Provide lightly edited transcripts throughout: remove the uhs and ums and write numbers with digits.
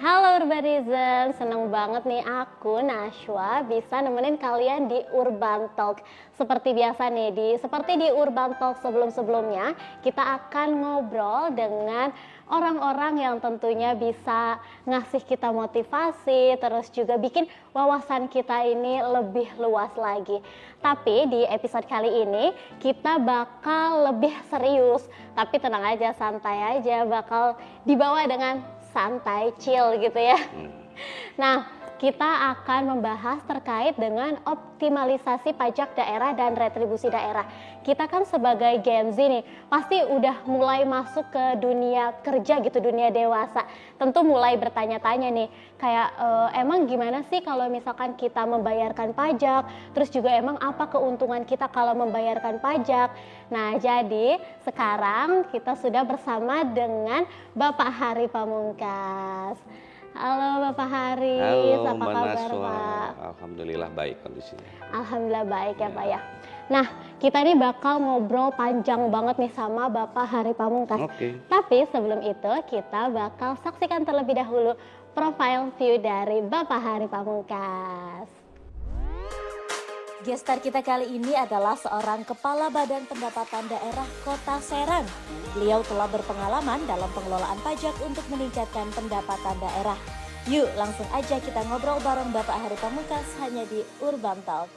Halo Urbanizen, seneng banget nih aku Nashwa bisa nemenin kalian di Urban Talk. Seperti biasa nih, seperti di Urban Talk sebelum-sebelumnya, kita akan ngobrol dengan orang-orang yang tentunya bisa ngasih kita motivasi, terus juga bikin wawasan kita ini lebih luas lagi. Tapi di episode kali ini kita bakal lebih serius, tapi tenang aja, santai aja, bakal dibawa dengan santai, chill gitu ya. Nah, kita akan membahas terkait dengan optimalisasi pajak daerah dan retribusi daerah. Kita kan sebagai Gen Z nih, pasti udah mulai masuk ke dunia kerja gitu, dunia dewasa. Tentu mulai bertanya-tanya nih, kayak emang gimana sih kalau misalkan kita membayarkan pajak, terus juga emang apa keuntungan kita kalau membayarkan pajak. Nah, jadi sekarang kita sudah bersama dengan Bapak Hari Pamungkas. Halo Bapak Hari, halo apa Mbak kabar Nashwa. Pak? Alhamdulillah baik kondisinya. Alhamdulillah baik ya Pak ya. Nah, kita ini bakal ngobrol panjang banget nih sama Bapak Hari Pamungkas. Oke. Tapi sebelum itu kita bakal saksikan terlebih dahulu profile view dari Bapak Hari Pamungkas. Gestar kita kali ini adalah seorang Kepala Badan Pendapatan Daerah Kota Serang. Beliau telah berpengalaman dalam pengelolaan pajak untuk meningkatkan pendapatan daerah. Yuk langsung aja kita ngobrol bareng Bapak Hari Pamungkas hanya di Urban Talk.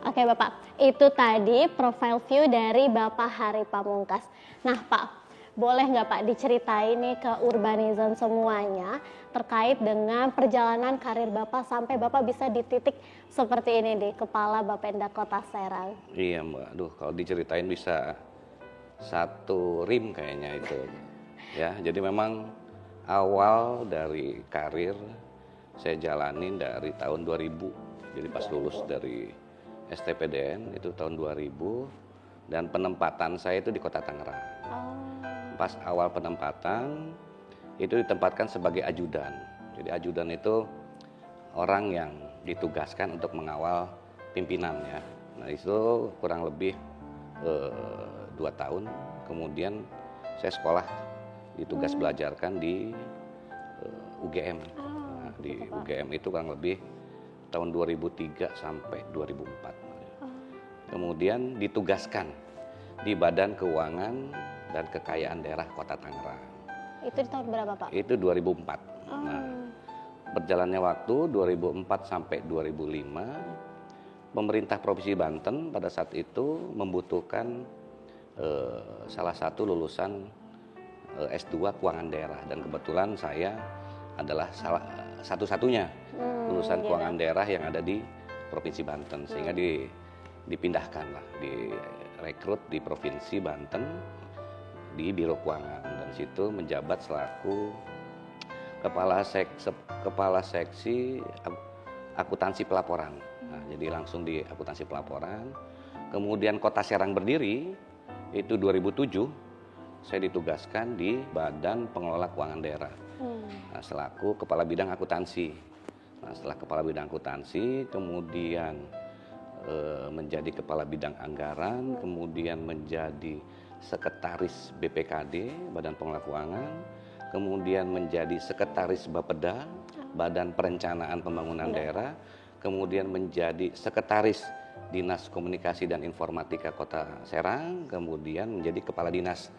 Oke Bapak, itu tadi profile view dari Bapak Hari Pamungkas. Nah Pak, boleh nggak Pak diceritain nih ke Urbanizen semuanya terkait dengan perjalanan karir Bapak sampai Bapak bisa di titik seperti ini di Kepala Bapenda Kota Serang. Iya Mbak, aduh kalau diceritain bisa satu rim kayaknya itu. Ya, jadi memang awal dari karir saya jalanin dari tahun 2000. Jadi pas lulus dari STPDN itu tahun 2000 dan penempatan saya itu di Kota Tangerang. Pas awal penempatan itu ditempatkan sebagai ajudan. Jadi ajudan itu orang yang ditugaskan untuk mengawal pimpinan ya. Nah itu kurang lebih 2 tahun. Kemudian saya sekolah ditugas belajarkan di UGM. Nah, di UGM itu kurang lebih tahun 2003 sampai 2004. Kemudian ditugaskan di Badan Keuangan dan Kekayaan Daerah Kota Tangerang. Itu di tahun berapa Pak? Itu 2004. Nah, berjalannya waktu 2004 sampai 2005, pemerintah Provinsi Banten pada saat itu membutuhkan salah satu lulusan S2 Keuangan Daerah dan kebetulan saya adalah satu-satunya lulusan Keuangan Daerah yang ada di Provinsi Banten sehingga dipindahkan lah, direkrut di Provinsi Banten di Biro Keuangan dan situ menjabat selaku kepala seksi akuntansi pelaporan. Nah, jadi langsung di akuntansi pelaporan. Kemudian Kota Serang berdiri itu 2007 saya ditugaskan di Badan Pengelola Keuangan Daerah. Nah, selaku kepala bidang akuntansi. Nah, setelah kepala bidang akuntansi kemudian menjadi kepala bidang anggaran, kemudian menjadi sekretaris BPKD, Badan Pengelola Keuangan, kemudian menjadi sekretaris Bapeda, Badan Perencanaan Pembangunan Daerah, kemudian menjadi sekretaris Dinas Komunikasi dan Informatika Kota Serang, kemudian menjadi kepala dinas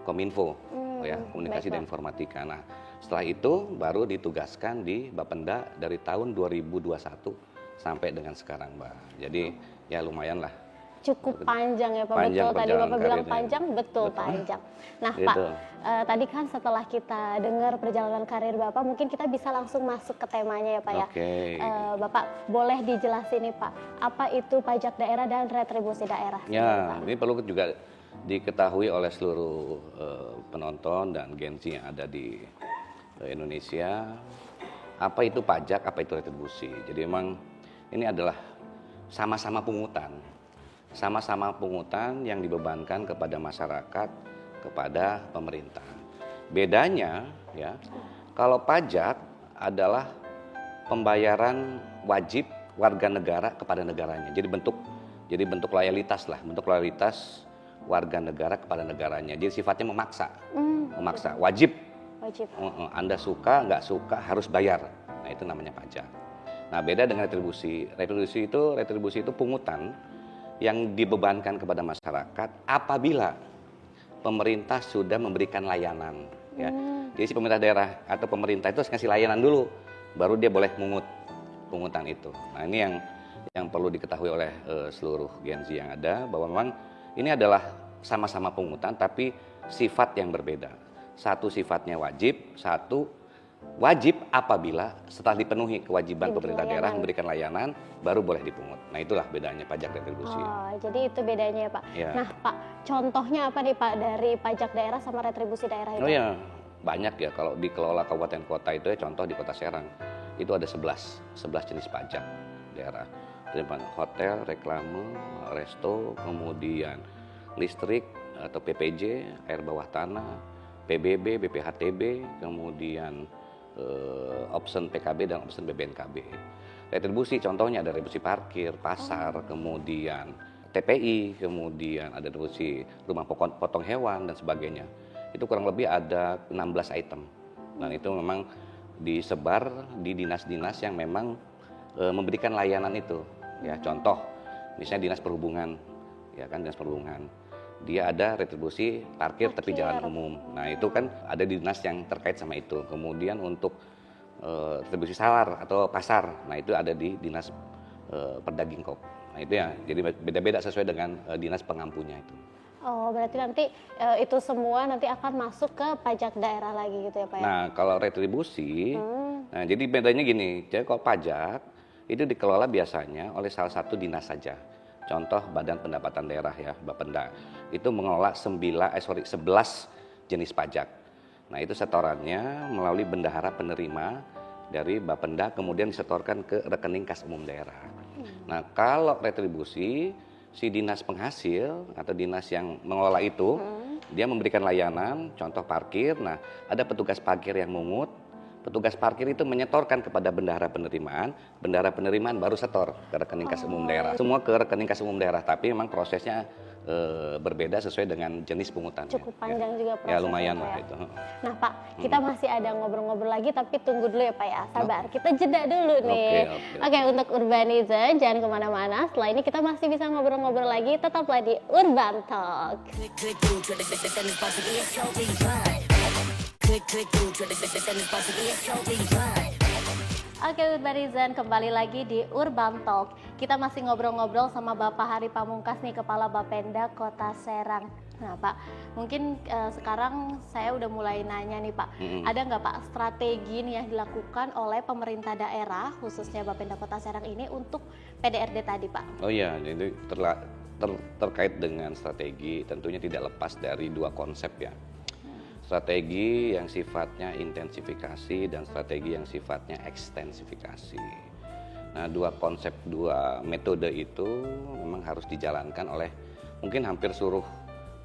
Kominfo, ya, Komunikasi dan Informatika. Nah, setelah itu baru ditugaskan di Bapenda dari tahun 2021 sampai dengan sekarang, Mbak. Jadi ya lumayan lah. Cukup panjang ya Pak, panjang, betul tadi Bapak bilang panjang, betul panjang. Nah gitu. Pak, tadi kan setelah kita dengar perjalanan karir Bapak, mungkin kita bisa langsung masuk ke temanya ya Pak ya. Bapak boleh dijelasin nih Pak, apa itu pajak daerah dan retribusi daerah? Ya, ini perlu juga diketahui oleh seluruh penonton dan Gen Z yang ada di Indonesia. Apa itu pajak, apa itu retribusi. Jadi memang ini adalah sama-sama pungutan. Sama-sama pungutan yang dibebankan kepada masyarakat, kepada pemerintah. Bedanya ya, kalau pajak adalah pembayaran wajib warga negara kepada negaranya. Jadi bentuk loyalitas lah, bentuk loyalitas warga negara kepada negaranya. Jadi sifatnya memaksa, wajib. Anda suka, nggak suka harus bayar. Nah itu namanya pajak. Nah beda dengan retribusi. Retribusi itu pungutan yang dibebankan kepada masyarakat apabila pemerintah sudah memberikan layanan. Ya. Jadi si pemerintah daerah atau pemerintah itu harus ngasih layanan dulu, baru dia boleh mungut pungutan itu. Nah ini yang perlu diketahui oleh seluruh Gen Z yang ada, bahwa memang ini adalah sama-sama pungutan tapi sifat yang berbeda. Satu sifatnya wajib, satu wajib apabila setelah dipenuhi kewajiban pemerintah daerah memberikan layanan baru boleh dipungut. Nah itulah bedanya pajak retribusi. Oh, jadi itu bedanya ya Pak. Ya. Nah Pak, contohnya apa nih Pak dari pajak daerah sama retribusi daerah itu? Oh ya, banyak ya kalau dikelola kabupaten kota itu ya, contoh di Kota Serang itu ada 11 jenis pajak daerah. Hotel, reklame, resto, kemudian listrik atau PPJ, air bawah tanah, PBB, BPHTB, kemudian option PKB dan option BBNKB. Retribusi contohnya ada retribusi parkir, pasar, kemudian TPI, kemudian ada retribusi rumah potong hewan dan sebagainya. Itu kurang lebih ada 16 item. Dan itu memang disebar di dinas-dinas yang memang memberikan layanan itu. Ya, contoh misalnya Dinas Perhubungan, ya kan Dinas Perhubungan. Dia ada retribusi parkir tepi jalan umum. Nah, itu kan ada di dinas yang terkait sama itu. Kemudian untuk retribusi salar atau pasar, nah itu ada di Dinas Perdagingkop. Nah, itu ya. Jadi beda-beda sesuai dengan dinas pengampunya itu. Oh, berarti nanti itu semua nanti akan masuk ke pajak daerah lagi gitu ya Pak ya? Nah, kalau retribusi, nah jadi bedanya gini, jadi kalau pajak itu dikelola biasanya oleh salah satu dinas saja. Contoh Badan Pendapatan Daerah ya, Bapenda. Itu mengelola 11 jenis pajak. Nah, itu setorannya melalui bendahara penerima dari Bapenda kemudian disetorkan ke rekening kas umum daerah. Nah, kalau retribusi si dinas penghasil atau dinas yang mengelola itu dia memberikan layanan, contoh parkir. Nah, ada petugas parkir yang mungut. Petugas parkir itu menyetorkan kepada bendahara penerimaan baru setor ke rekening kas umum daerah. Semua ke rekening kas umum daerah, tapi memang prosesnya berbeda sesuai dengan jenis pungutannya. Cukup panjang juga prosesnya. Ya lumayan lah ya. itu. Nah Pak, kita masih ada ngobrol-ngobrol lagi tapi tunggu dulu ya Pak ya, sabar. Kita jeda dulu nih. Oke, untuk Urbanizen jangan kemana-mana. Setelah ini kita masih bisa ngobrol-ngobrol lagi, tetaplah di Urban Talk. Oke Urbanizen, kembali lagi di Urban Talk. Kita masih ngobrol-ngobrol sama Bapak Hari Pamungkas nih, Kepala Bapenda Kota Serang. Nah Pak, mungkin sekarang saya udah mulai nanya nih Pak, ada nggak Pak strategi nih yang dilakukan oleh pemerintah daerah, khususnya Bapenda Kota Serang ini untuk PDRD tadi Pak? Oh iya, jadi terkait dengan strategi tentunya tidak lepas dari dua konsep ya. Strategi yang sifatnya intensifikasi dan strategi yang sifatnya ekstensifikasi. Nah, dua konsep, dua metode itu memang harus dijalankan oleh mungkin hampir seluruh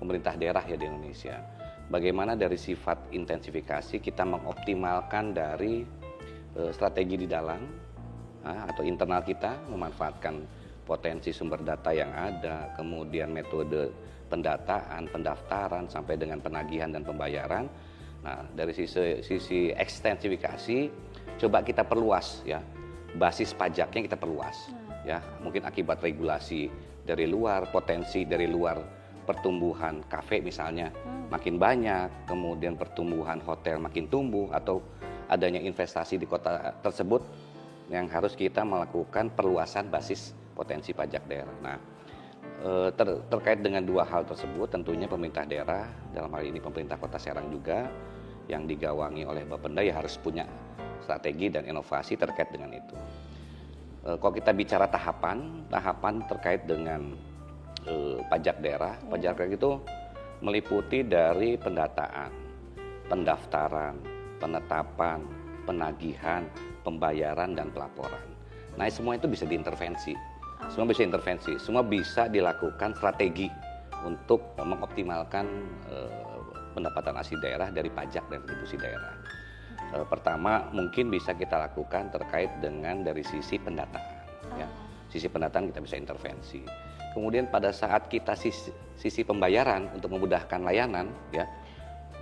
pemerintah daerah ya di Indonesia. Bagaimana dari sifat intensifikasi kita mengoptimalkan dari strategi di dalam atau internal kita, memanfaatkan potensi sumber data yang ada, kemudian metode pendataan, pendaftaran, sampai dengan penagihan dan pembayaran. Nah, dari sisi ekstensifikasi, coba kita perluas ya, basis pajaknya kita perluas. Ya, mungkin akibat regulasi dari luar, potensi dari luar, pertumbuhan kafe misalnya makin banyak, kemudian pertumbuhan hotel makin tumbuh, atau adanya investasi di kota tersebut yang harus kita melakukan perluasan basis potensi pajak daerah. Nah, terkait dengan dua hal tersebut, tentunya pemerintah daerah, dalam hal ini pemerintah Kota Serang juga yang digawangi oleh Bapenda ya harus punya strategi dan inovasi terkait dengan itu. Kalau kita bicara tahapan terkait dengan pajak daerah itu meliputi dari pendataan, pendaftaran, penetapan, penagihan, pembayaran, dan pelaporan. Nah, semua itu bisa diintervensi. Semua bisa dilakukan strategi untuk mengoptimalkan pendapatan asli daerah dari pajak dan retribusi daerah. Pertama, mungkin bisa kita lakukan terkait dengan dari sisi pendataan. Ya. sisi pendataan kita bisa intervensi. Kemudian pada saat kita sisi pembayaran untuk memudahkan layanan, ya,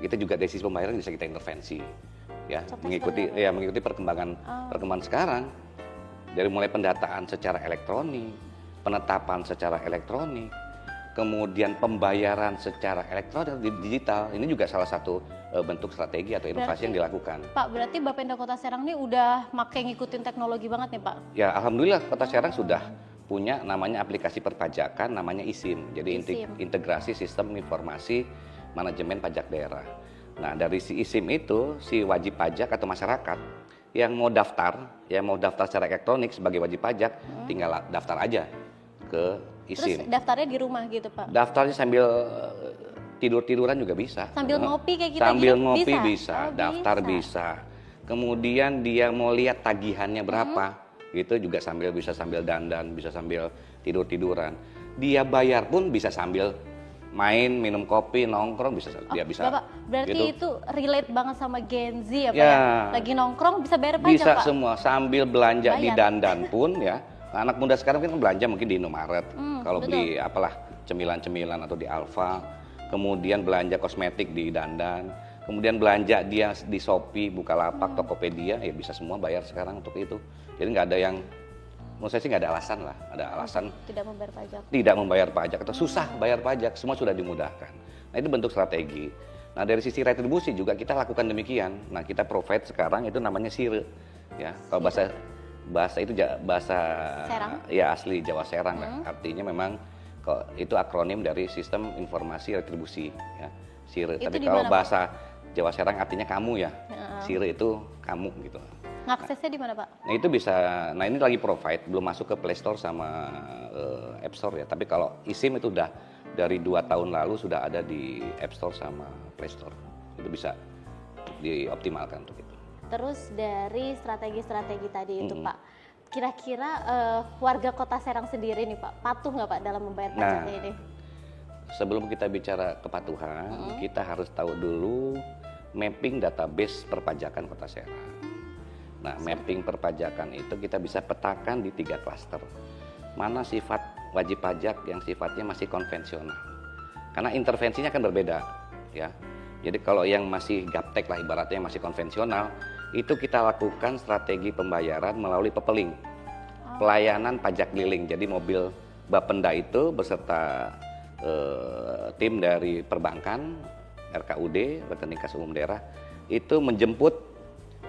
kita juga dari sisi pembayaran bisa kita intervensi, ya, mengikuti perkembangan sekarang, dari mulai pendataan secara elektronik, penetapan secara elektronik, kemudian pembayaran secara elektronik digital. Ini juga salah satu bentuk strategi atau inovasi yang dilakukan. Pak, berarti Bapenda Kota Serang ini udah makai ngikutin teknologi banget nih Pak? Ya, alhamdulillah Kota Serang sudah punya namanya aplikasi perpajakan namanya ISIM. Jadi integrasi sistem informasi manajemen pajak daerah. Nah, dari si ISIM itu si wajib pajak atau masyarakat yang mau daftar secara elektronik sebagai wajib pajak, tinggal daftar aja ke ISIM. Terus daftarnya di rumah gitu Pak? Daftarnya sambil tidur-tiduran juga bisa. Sambil ngopi kayak kita sambil gini ngopi bisa? Daftar bisa. Kemudian dia mau lihat tagihannya berapa, gitu juga bisa sambil dandan, bisa sambil tidur-tiduran. Dia bayar pun bisa sambil main, minum kopi, nongkrong dia bisa. Bapak, berarti gitu. itu relate banget sama Gen Z ya Pak? Ya. Lagi nongkrong bisa bayar pajak Bisa Pak? semua, sambil belanja di dandan pun ya. Anak muda sekarang kan belanja mungkin di Indomaret, kalau beli apalah cemilan-cemilan atau di Alfa, kemudian belanja kosmetik di dandan, kemudian belanja dia di Shopee, Bukalapak, Tokopedia, ya bisa semua bayar sekarang untuk itu. Jadi nggak ada yang, menurut saya sih nggak ada alasan lah, ada alasan tidak membayar pajak atau susah bayar pajak, semua sudah dimudahkan. Nah itu bentuk strategi. Nah dari sisi retribusi juga kita lakukan demikian. Nah kita provide sekarang itu namanya SIRE, ya. Kalau bahasa itu bahasa Serang? Ya asli Jawa Serang lah. Artinya memang itu akronim dari sistem informasi retribusi, ya, SIRE. Tapi kalau bahasa Jawa Serang artinya kamu ya, SIRE itu kamu gitu. Ngaksesnya di mana Pak? Nah itu bisa, nah ini lagi provide, belum masuk ke Play Store sama App Store ya. Tapi kalau ISIM itu udah dari 2 tahun lalu sudah ada di App Store sama Play Store. Itu bisa dioptimalkan untuk itu. Terus dari strategi-strategi tadi itu Pak, kira-kira warga Kota Serang sendiri nih Pak, patuh nggak Pak dalam membayar pajaknya ini? Sebelum kita bicara kepatuhan, kita harus tahu dulu mapping database perpajakan Kota Serang. Nah, mapping perpajakan itu kita bisa petakan di 3 klaster. Mana sifat wajib pajak yang sifatnya masih konvensional. Karena intervensinya akan berbeda, ya. Jadi kalau yang masih gaptek lah ibaratnya masih konvensional, itu kita lakukan strategi pembayaran melalui pepeling. Pelayanan pajak keliling. Jadi mobil Bapenda itu beserta tim dari perbankan, RKUD, Rekening Kas Umum Daerah, itu menjemput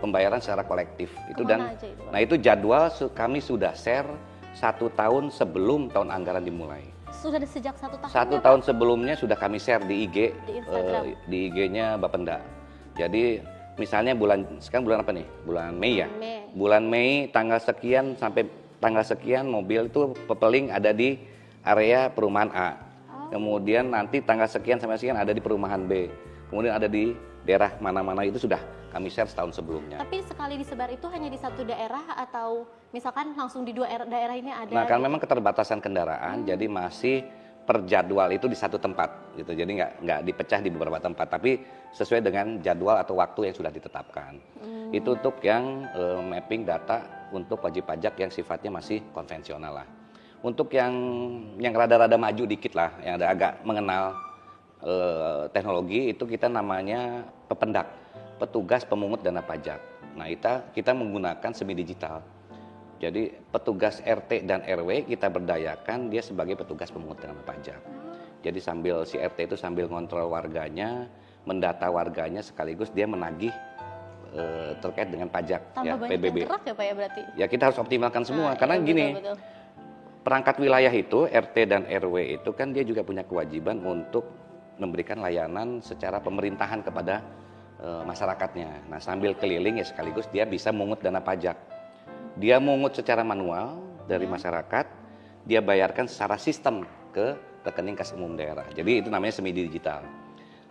pembayaran secara kolektif itu. Dan nah itu jadwal kami sudah share 1 tahun sebelum tahun anggaran dimulai. Sudah sejak 1 tahun. 1 tahun sebelumnya sudah kami share di IG, di IG-nya Bapenda. Jadi misalnya sekarang bulan apa nih? Bulan Mei ya. Bulan Mei tanggal sekian sampai tanggal sekian mobil itu pepeling ada di area perumahan A. Kemudian nanti tanggal sekian sampai sekian ada di perumahan B. Kemudian ada di daerah mana-mana itu sudah kami share setahun sebelumnya. Tapi sekali disebar itu hanya di 1 daerah atau misalkan langsung di 2 daerah ini ada? Nah, kan memang keterbatasan kendaraan, jadi masih per jadwal itu di 1 tempat, gitu. Jadi nggak dipecah di beberapa tempat, tapi sesuai dengan jadwal atau waktu yang sudah ditetapkan. Itu untuk yang mapping data untuk wajib pajak yang sifatnya masih konvensional lah. Untuk yang rada-rada maju dikit lah, yang ada agak mengenal teknologi, itu kita namanya pependak, petugas pemungut dana pajak. Nah kita menggunakan semi digital. Jadi petugas RT dan RW kita berdayakan dia sebagai petugas pemungut dana pajak. Jadi sambil si RT itu sambil ngontrol warganya, mendata warganya, sekaligus dia menagih terkait dengan pajak. Tambah banyak PBB. yang gerak ya Pak ya berarti? Ya kita harus optimalkan semua, karena iya, gini, betul. Perangkat wilayah itu, RT dan RW itu kan dia juga punya kewajiban untuk memberikan layanan secara pemerintahan kepada masyarakatnya. Nah sambil keliling ya sekaligus dia bisa mungut dana pajak. Dia mungut secara manual dari masyarakat, dia bayarkan secara sistem ke rekening kas umum daerah. Jadi itu namanya semi digital.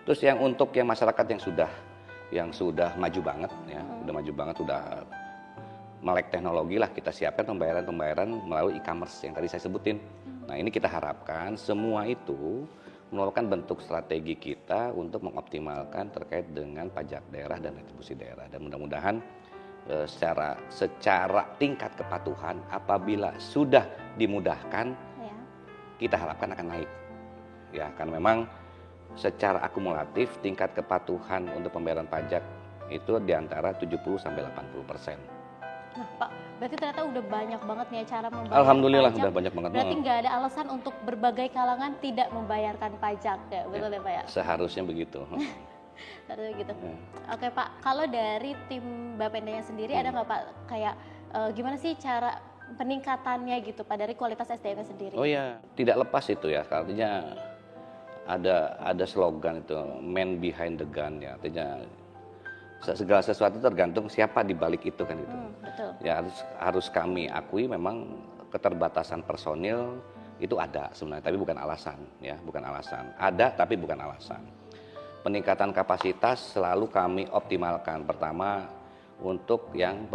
Terus yang untuk yang masyarakat yang sudah maju banget ya, udah maju banget, udah melek teknologi lah, kita siapkan pembayaran melalui e-commerce yang tadi saya sebutin. Nah ini kita harapkan semua itu merupakan bentuk strategi kita untuk mengoptimalkan terkait dengan pajak daerah dan retribusi daerah. Dan mudah-mudahan secara tingkat kepatuhan apabila sudah dimudahkan, Ya. kita harapkan akan naik. Ya, karena memang secara akumulatif tingkat kepatuhan untuk pembayaran pajak itu di antara 70 sampai 80%. Nah, Pak, berarti ternyata udah banyak banget nih cara membayar Alhamdulillah pajak. udah banyak banget. Berarti nggak ada alasan untuk berbagai kalangan tidak membayarkan pajak, ya, betul ya Pak ya? Seharusnya begitu. Harusnya gitu. Ya. Oke Pak, kalau dari tim Bapendanya sendiri ada nggak Pak kayak gimana sih cara peningkatannya gitu Pak dari kualitas SDM-nya sendiri? Oh ya, tidak lepas itu ya. Artinya ada slogan itu, man behind the gun ya. Artinya segala sesuatu tergantung siapa di balik itu kan itu. Betul. Ya harus kami akui memang keterbatasan personil itu ada sebenarnya, tapi bukan alasan ya, bukan alasan. Ada tapi bukan alasan. Peningkatan kapasitas selalu kami optimalkan. Pertama untuk yang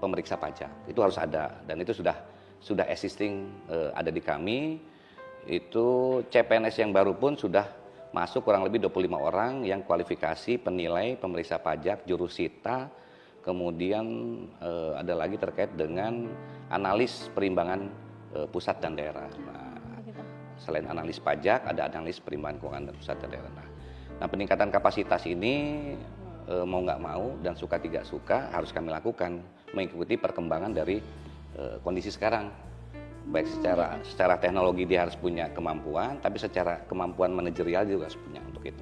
pemeriksa pajak itu harus ada dan itu sudah existing ada di kami. Itu CPNS yang baru pun sudah masuk kurang lebih 25 orang yang kualifikasi penilai pemeriksa pajak jurusita, kemudian ada lagi terkait dengan analis perimbangan pusat dan daerah. Nah, Begitu. selain analis pajak ada analis perimbangan keuangan dan pusat dan daerah. Nah peningkatan kapasitas ini mau nggak mau dan suka tidak suka harus kami lakukan mengikuti perkembangan dari kondisi sekarang. Baik secara teknologi dia harus punya kemampuan, tapi secara kemampuan manajerial juga harus punya untuk itu.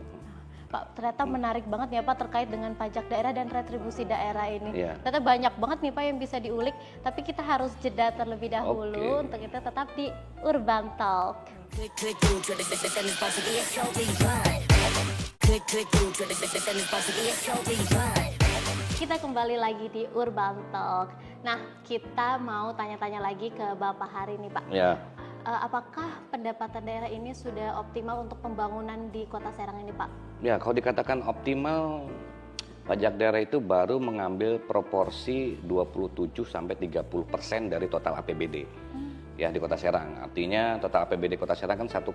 Pak, ternyata menarik banget ya Pak terkait dengan pajak daerah dan retribusi daerah ini. Iya. Ternyata banyak banget nih Pak yang bisa diulik, tapi kita harus jeda terlebih dahulu Oke. untuk itu tetap di Urban Talk. Kita kembali lagi di Urban Talk. Nah, kita mau tanya-tanya lagi ke Bapak Hari nih Pak. Ya, Apakah pendapatan daerah ini sudah optimal untuk pembangunan di Kota Serang ini Pak? ya kalau dikatakan optimal, pajak daerah itu baru mengambil proporsi 27 sampai 30% dari total APBD. Ya di Kota Serang. Artinya total APBD Kota Serang kan 1,6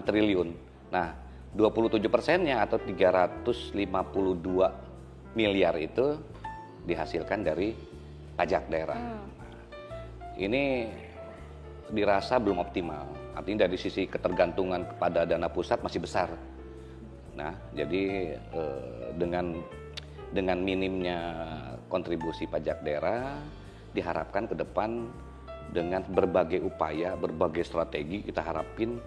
triliun. Nah, 27%-nya atau 352 miliar itu dihasilkan dari pajak daerah. Ini dirasa belum optimal. Artinya dari sisi ketergantungan kepada dana pusat masih besar. Nah, jadi dengan minimnya kontribusi pajak daerah diharapkan ke depan dengan berbagai upaya, berbagai strategi kita harapin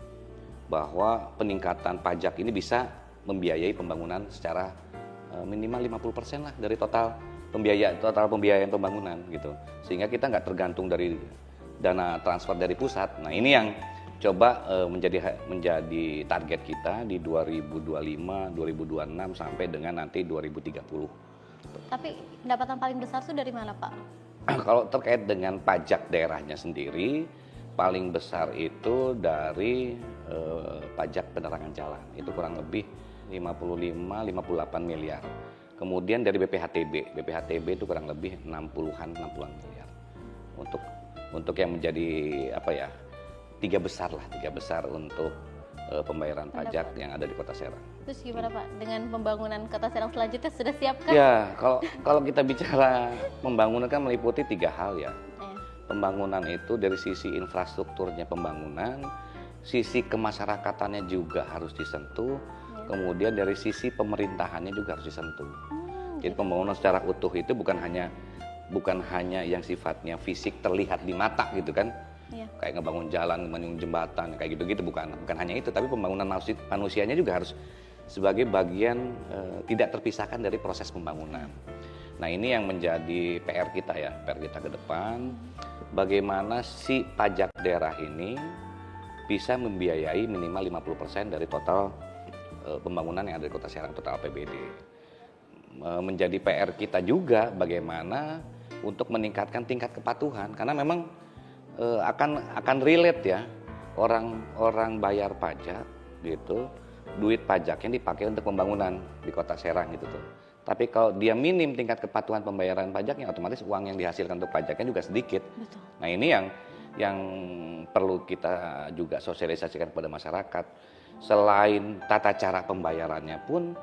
bahwa peningkatan pajak ini bisa membiayai pembangunan secara minimal 50% lah dari total pembiayaan pembangunan gitu. Sehingga kita nggak tergantung dari dana transfer dari pusat. Nah, ini yang coba menjadi target kita di 2025, 2026 sampai dengan nanti 2030. Tapi pendapatan paling besar itu dari mana Pak? Kalau terkait dengan pajak daerahnya sendiri, paling besar itu dari pajak penerangan jalan. Itu kurang lebih 55-58 miliar. Kemudian dari BPHTB itu kurang lebih 60-an miliar. Untuk yang menjadi tiga besar untuk pembayaran pajak yang ada di Kota Serang. Terus gimana Pak dengan pembangunan Kota Serang selanjutnya sudah siapkah? Ya, kalau kita bicara pembangunan kan meliputi 3 hal ya. Pembangunan itu dari sisi infrastrukturnya pembangunan, sisi kemasyarakatannya juga harus disentuh, kemudian dari sisi pemerintahannya juga harus disentuh. Jadi pembangunan secara utuh itu bukan hanya yang sifatnya fisik terlihat di mata gitu kan. Iya. Kayak ngebangun jalan, ngebangun jembatan, kayak gitu-gitu bukan hanya itu, tapi pembangunan manusianya juga harus sebagai bagian tidak terpisahkan dari proses pembangunan. Nah, ini yang menjadi PR kita ke depan, bagaimana si pajak daerah ini bisa membiayai minimal 50% dari total pembangunan yang ada di Kota Serang, total APBD. Menjadi PR kita juga bagaimana untuk meningkatkan tingkat kepatuhan, karena memang akan relate ya, orang bayar pajak gitu, duit pajaknya dipakai untuk pembangunan di Kota Serang gitu tuh. Tapi kalau dia minim tingkat kepatuhan pembayaran pajaknya, otomatis uang yang dihasilkan untuk pajaknya juga sedikit. Betul. Nah, ini yang perlu kita juga sosialisasikan kepada masyarakat. Selain tata cara pembayarannya pun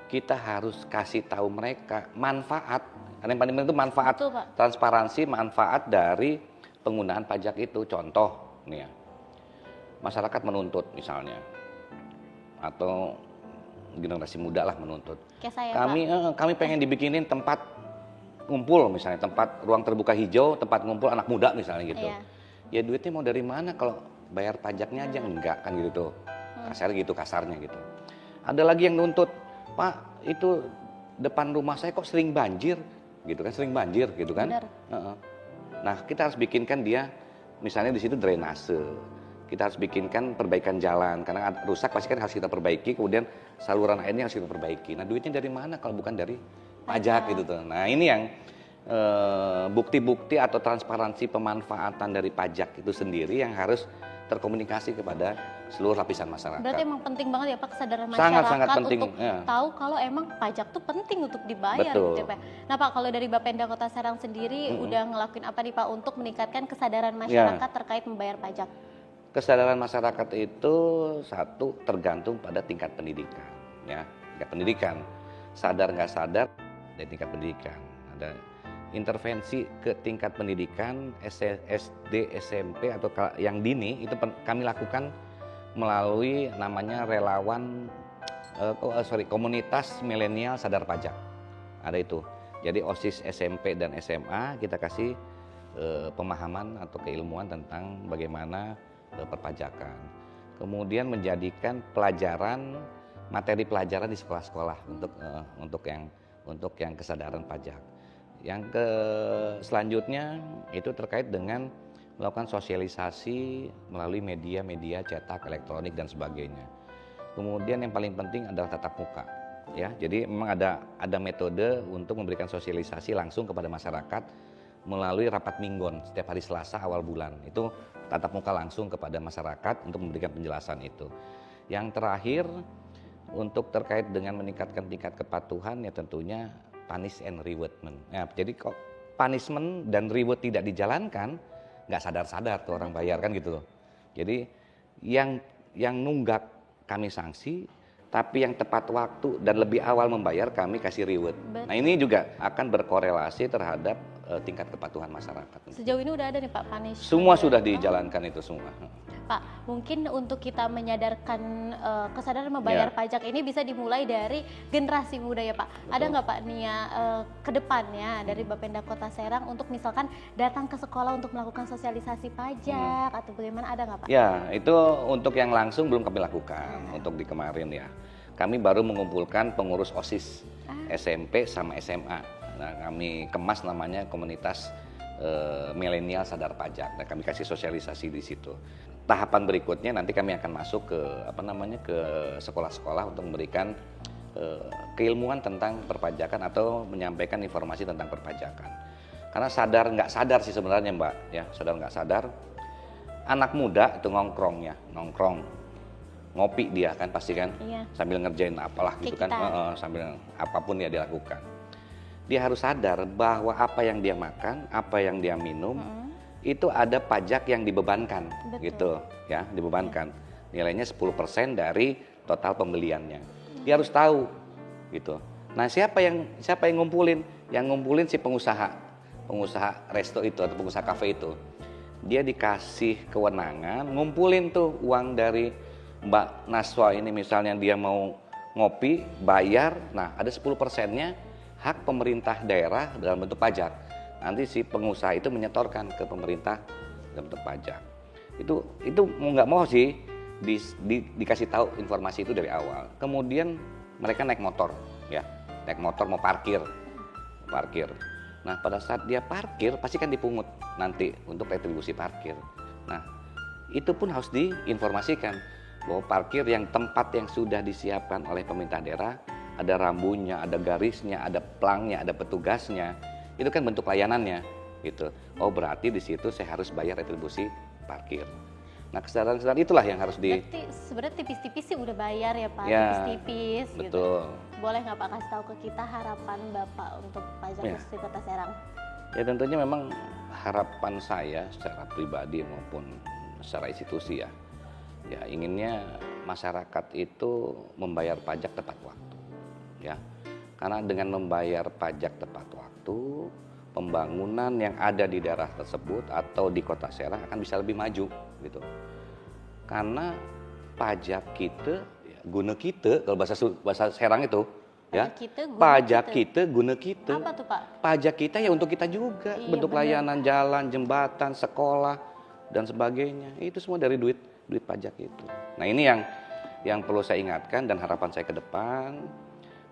kita harus kasih tahu mereka manfaat. Yang paling penting itu manfaat, Betul, Pak. transparansi manfaat dari penggunaan pajak itu. Contoh nih ya, masyarakat menuntut misalnya, atau generasi muda lah menuntut. Kayak saya, Kami pengen dibikinin tempat ngumpul misalnya, tempat ruang terbuka hijau, tempat ngumpul anak muda misalnya gitu. Iya. Ya duitnya mau dari mana kalau bayar pajaknya aja enggak kan gitu tuh. Kasarnya gitu. Ada lagi yang nuntut, Pak itu depan rumah saya kok sering banjir gitu kan, sering banjir gitu kan. Benar. Nah kita harus bikinkan dia, misalnya di situ drainase. Kita harus bikinkan perbaikan jalan, karena rusak pasti kan harus kita perbaiki, kemudian saluran airnya harus kita perbaiki. Nah duitnya dari mana kalau bukan dari pajak gitu tuh. Nah ini yang bukti-bukti atau transparansi pemanfaatan dari pajak itu sendiri yang harus terkomunikasi kepada seluruh lapisan masyarakat. Berarti emang penting banget ya Pak kesadaran Sangat masyarakat penting, untuk ya. tahu kalau emang pajak tuh penting untuk dibayar Betul. gitu ya Pak. Nah Pak, kalau dari Bapenda Kota Serang sendiri udah ngelakuin apa nih Pak untuk meningkatkan kesadaran masyarakat terkait membayar pajak? Kesadaran masyarakat itu satu tergantung pada tingkat pendidikan, ya, tingkat pendidikan. Sadar nggak sadar dari tingkat pendidikan. Ada intervensi ke tingkat pendidikan SD, SMP atau yang dini itu kami lakukan melalui namanya relawan komunitas milenial sadar pajak. Ada itu. Jadi OSIS SMP dan SMA kita kasih pemahaman atau keilmuan tentang bagaimana perpajakan. Kemudian menjadikan materi pelajaran di sekolah-sekolah untuk yang kesadaran pajak. Yang selanjutnya itu terkait dengan melakukan sosialisasi melalui media cetak, elektronik dan sebagainya. Kemudian yang paling penting adalah tatap muka. Ya, jadi memang ada metode untuk memberikan sosialisasi langsung kepada masyarakat melalui rapat minggon setiap hari Selasa awal bulan. Itu tatap muka langsung kepada masyarakat untuk memberikan penjelasan itu. Yang terakhir untuk terkait dengan meningkatkan tingkat kepatuhan ya tentunya punish and rewardment. Ya, jadi kok punishment dan reward tidak dijalankan, nggak sadar-sadar tuh orang bayar kan gitu loh. Jadi yang nunggak kami sanksi, tapi yang tepat waktu dan lebih awal membayar kami kasih reward. Betul. Nah ini juga akan berkorelasi terhadap tingkat kepatuhan masyarakat. Sejauh ini udah ada nih Pak punishment? Semua sudah dijalankan itu semua. Pak, mungkin untuk kita menyadarkan kesadaran membayar pajak ini bisa dimulai dari generasi muda ya Pak. Betul. Ada nggak Pak nia ke depannya dari Bapenda Kota Serang untuk misalkan datang ke sekolah untuk melakukan sosialisasi pajak atau bagaimana, ada nggak Pak? Ya, itu untuk yang langsung belum kami lakukan untuk di kemarin ya. Kami baru mengumpulkan pengurus OSIS SMP sama SMA. Nah, kami kemas namanya komunitas milenial sadar pajak. Nah, kami kasih sosialisasi di situ. Tahapan berikutnya nanti kami akan masuk ke ke sekolah-sekolah untuk memberikan keilmuan tentang perpajakan atau menyampaikan informasi tentang perpajakan. Karena sadar nggak sadar sih sebenarnya Mbak, ya sadar nggak sadar anak muda itu nongkrong ngopi dia kan pasti kan, sambil ngerjain apalah gitu kan, sambil apapun ya dilakukan. Dia harus sadar bahwa apa yang dia makan, apa yang dia minum, itu ada pajak yang dibebankan. Betul. Gitu ya, dibebankan. Nilainya 10% dari total pembeliannya. Dia harus tahu gitu. Nah, siapa yang ngumpulin? Yang ngumpulin si pengusaha resto itu atau pengusaha kafe itu. Dia dikasih kewenangan ngumpulin tuh uang dari Mbak Naswa ini, misalnya dia mau ngopi, bayar, nah ada 10%-nya hak pemerintah daerah dalam bentuk pajak. Nanti si pengusaha itu menyetorkan ke pemerintah dalam bentuk pajak. Itu mau nggak mau sih dikasih tahu informasi itu dari awal. Kemudian mereka naik motor mau parkir. Nah pada saat dia parkir pasti kan dipungut nanti untuk retribusi parkir. Nah itu pun harus diinformasikan bahwa parkir yang tempat yang sudah disiapkan oleh pemerintah daerah, ada rambunya, ada garisnya, ada pelangnya, ada petugasnya. Itu kan bentuk layanannya gitu. Oh berarti di situ saya harus bayar retribusi parkir. Nah kesadaran-kesadaran itulah yang harus Berarti sebenarnya tipis-tipis sih udah bayar ya Pak, Ya, tipis-tipis gitu. betul. Boleh nggak Pak kasih tahu ke kita harapan Bapak untuk pajak khusus di Kota Serang? Ya tentunya memang harapan saya secara pribadi maupun secara institusi ya inginnya masyarakat itu membayar pajak tepat waktu. ya. Karena dengan membayar pajak tepat waktu, pembangunan yang ada di daerah tersebut atau di Kota Serang akan bisa lebih maju gitu. Karena pajak kita, ya, guna kita, kalau bahasa Serang itu, ya, pajak kita, guna kita. Apa tuh Pak? Pajak kita ya untuk kita juga, Iya, bentuk bener. layanan jalan, jembatan, sekolah dan sebagainya. Itu semua dari duit pajak itu. Nah ini yang perlu saya ingatkan dan harapan saya ke depan,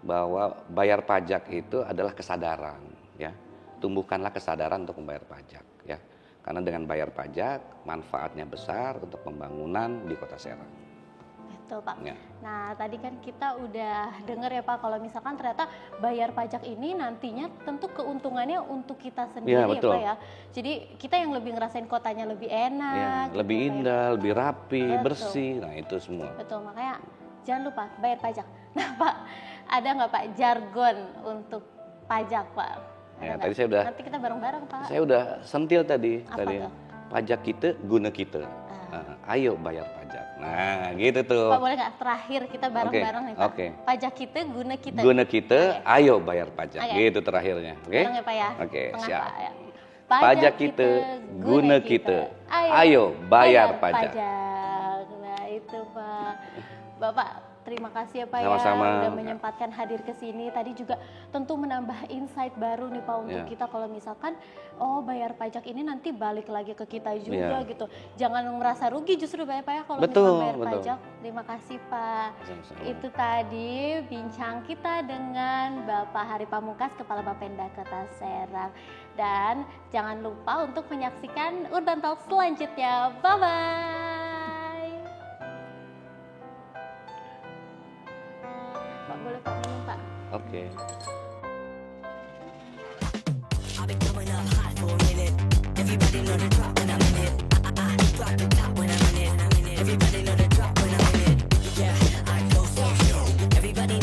bahwa bayar pajak itu adalah kesadaran, ya. Tumbuhkanlah kesadaran untuk membayar pajak, ya. Karena dengan bayar pajak manfaatnya besar untuk pembangunan di Kota Serang. Betul Pak. Ya. Nah tadi kan kita udah dengar ya Pak, kalau misalkan ternyata bayar pajak ini nantinya tentu keuntungannya untuk kita sendiri Ya, ya betul. Pak ya. Jadi kita yang lebih ngerasain kotanya lebih enak. Ya, lebih gitu, indah, lebih rapi, Betul. bersih. Nah itu semua. Betul, makanya jangan lupa bayar pajak. Nah Pak, ada nggak Pak jargon untuk pajak Pak? Ada Ya, nggak? tadi saya udah- Nanti kita bareng-bareng Pak. Saya udah sentil tadi. Apa tuh? Pajak kita, guna kita. Ayo bayar pajak. Nah gitu tuh. Pak boleh nggak terakhir kita bareng-bareng nih Pak? Oke. Pajak kita guna kita. Guna kita, Oke. ayo bayar pajak. Oke. Gitu terakhirnya. Oke? Bareng ya Pak ya? Oke, Tengah, siap. Pak, ya. Pajak kita, guna kita. Ayo bayar pajak. Nah itu Pak. Bapak terima kasih ya Pak Sama-sama. ya udah menyempatkan hadir ke sini. Tadi juga tentu menambah insight baru nih Pak untuk Ya. kita kalau misalkan bayar pajak ini nanti balik lagi ke kita juga Ya. gitu. Jangan merasa rugi justru Pak ya kalau Betul, misalkan bayar betul. pajak. Terima kasih Pak. Sama-sama. Itu tadi bincang kita dengan Bapak Hari Pamungkas, Kepala Bapenda Kota Serang. Dan jangan lupa untuk menyaksikan Urban Talk selanjutnya. Bye-bye. Pak, boleh Pak minum Pak? Oke. I've been coming up hot for a minute. Everybody know the drop when I'm in it. I drop the top when I'm in it. Everybody know the drop when I'm in it. Yeah, I go so slow. Everybody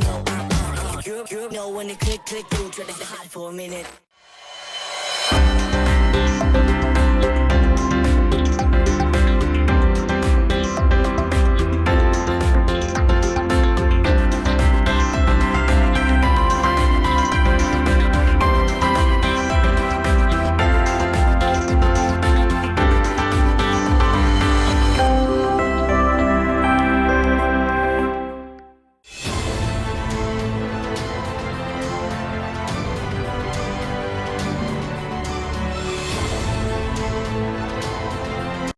know I'm on it. You know when the click through, try to hot for a minute.